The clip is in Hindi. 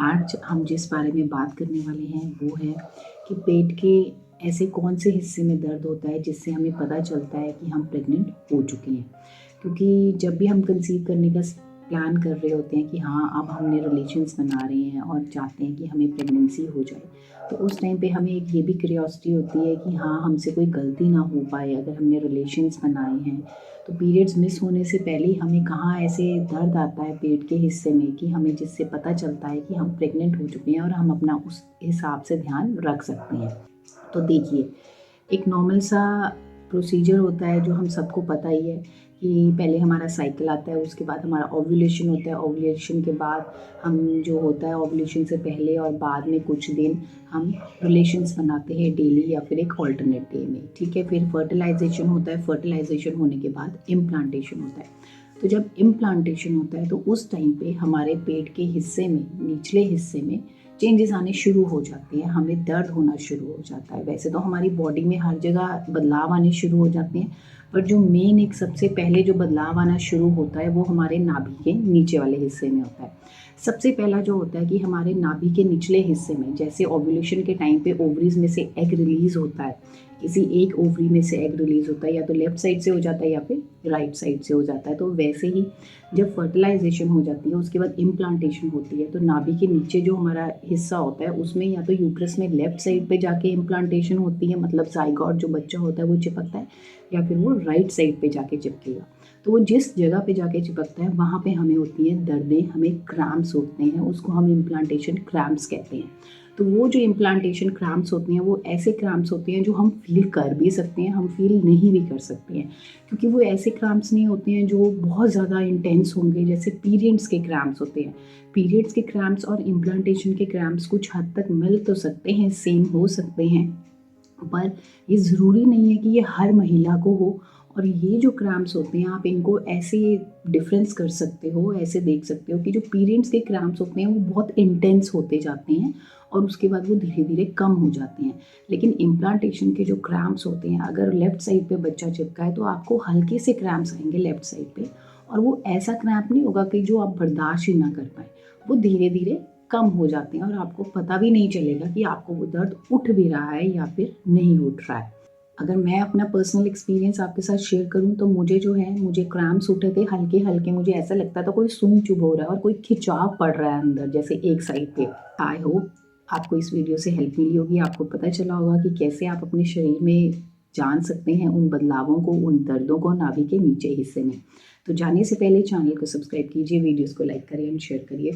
आज हम जिस बारे में बात करने वाले हैं वो है कि पेट के ऐसे कौन से हिस्से में दर्द होता है जिससे हमें पता चलता है कि हम प्रेग्नेंट हो चुके हैं। क्योंकि जब भी हम कंसीव करने का प्लान कर रहे होते हैं कि हाँ अब हमने रिलेशंस बना रहे हैं और चाहते हैं कि हमें प्रेगनेंसी हो जाए, तो उस टाइम पे हमें एक ये भी क्यूरियोसिटी होती है कि हाँ हमसे कोई गलती ना हो पाए अगर हमने रिलेशंस बनाए हैं। तो पीरियड्स मिस होने से पहले ही हमें कहाँ ऐसे दर्द आता है पेट के हिस्से में कि हमें जिससे पता चलता है कि हम प्रेग्नेंट हो चुके हैं और हम अपना उस हिसाब से ध्यान रख सकते हैं। तो देखिए, एक नॉर्मल सा प्रोसीजर होता है जो हम सबको पता ही है कि पहले हमारा साइकिल आता है, उसके बाद हमारा ओव्यूलेशन होता है। ओव्यूलेशन के बाद हम जो होता है ओव्यूलेशन से पहले और बाद में कुछ दिन हम रिलेशंस बनाते हैं डेली या फिर एक ऑल्टरनेट डे में, ठीक है। फिर फर्टिलाइजेशन होता है, फर्टिलाइजेशन होने के बाद इम्प्लांटेशन होता है। तो जब इम्प्लांटेशन होता है तो उस टाइम पे हमारे पेट के हिस्से में, निचले हिस्से में चेंजेस आने शुरू हो जाते हैं, हमें दर्द होना शुरू हो जाता है। वैसे तो हमारी बॉडी में हर जगह बदलाव आने शुरू हो जाते हैं, पर जो मेन एक सबसे पहले जो बदलाव आना शुरू होता है वो हमारे नाभि के नीचे वाले हिस्से में होता है। सबसे पहला जो होता है कि हमारे नाभि के निचले हिस्से में, जैसे ओव्यूलेशन के टाइम पे ओवरीज में से एग रिलीज होता है, किसी एक ओवरी में से एग रिलीज होता है, या तो लेफ्ट साइड से हो जाता है या फिर राइट साइड से हो जाता है। तो वैसे ही जब फर्टिलाइजेशन हो जाती है उसके बाद इम्प्लांटेशन होती है, तो नाभि के नीचे जो हमारा हिस्सा होता है उसमें या तो यूट्रस में लेफ्ट साइड पे जाके इम्प्लांटेशन होती है, मतलब जाइगोट जो बच्चा होता है वो चिपकता है, या फिर वो राइट साइड पे जाके चिपकेगा। तो वो जिस जगह पे जाके चिपकता है वहाँ पे हमें होती हैं दर्दें, हमें क्रैम्प्स होते हैं, उसको हम इम्प्लांटेशन क्रैम्प्स कहते हैं। तो वो जो इम्प्लांटेशन क्रैम्प्स होती हैं वो ऐसे क्रैम्प्स होते हैं जो हम फील कर भी सकते हैं, हम फील नहीं भी कर सकते हैं, क्योंकि वो ऐसे क्रैम्प्स नहीं होते हैं जो बहुत ज़्यादा इंटेंस होंगे जैसे पीरियड्स के क्रैम्प्स होते हैं। पीरियड्स के क्रैम्प्स और इम्प्लांटेशन के क्रैम्प्स कुछ हद तक मिल तो सकते हैं, सेम हो सकते हैं, पर ये ज़रूरी नहीं है कि ये हर महिला को हो। और ये जो क्रैम्प्स होते हैं आप इनको ऐसे डिफरेंस कर सकते हो, ऐसे देख सकते हो कि जो पीरियड्स के क्रैम्प्स होते हैं वो बहुत इंटेंस होते जाते हैं और उसके बाद वो धीरे धीरे कम हो जाते हैं। लेकिन इम्प्लांटेशन के जो क्रैम्प्स होते हैं, अगर लेफ्ट साइड पे बच्चा चिपका है तो आपको हल्के से क्रैम्प्स आएंगे लेफ्ट साइड पे, और वो ऐसा क्रैम्प नहीं होगा कि जो आप बर्दाश्त ही ना कर पाए, वो धीरे धीरे कम हो जाते हैं और आपको पता भी नहीं चलेगा कि आपको वो दर्द उठ भी रहा है या फिर नहीं उठ रहा है। अगर मैं अपना पर्सनल एक्सपीरियंस आपके साथ शेयर करूं तो मुझे क्रैम्प्स उठे थे हल्के हल्के, मुझे ऐसा लगता था कोई सुई चुभ हो रहा है और कोई खिंचाव पड़ रहा है अंदर, जैसे एक साइड पे। आई होप आपको इस वीडियो से हेल्प मिली होगी, आपको पता चला होगा कि कैसे आप अपने शरीर में जान सकते हैं उन बदलावों को, उन दर्दों को नाभि के नीचे हिस्से में। तो जाने से पहले चैनल को सब्सक्राइब कीजिए, वीडियोज़ को लाइक करिए एंड शेयर करिए।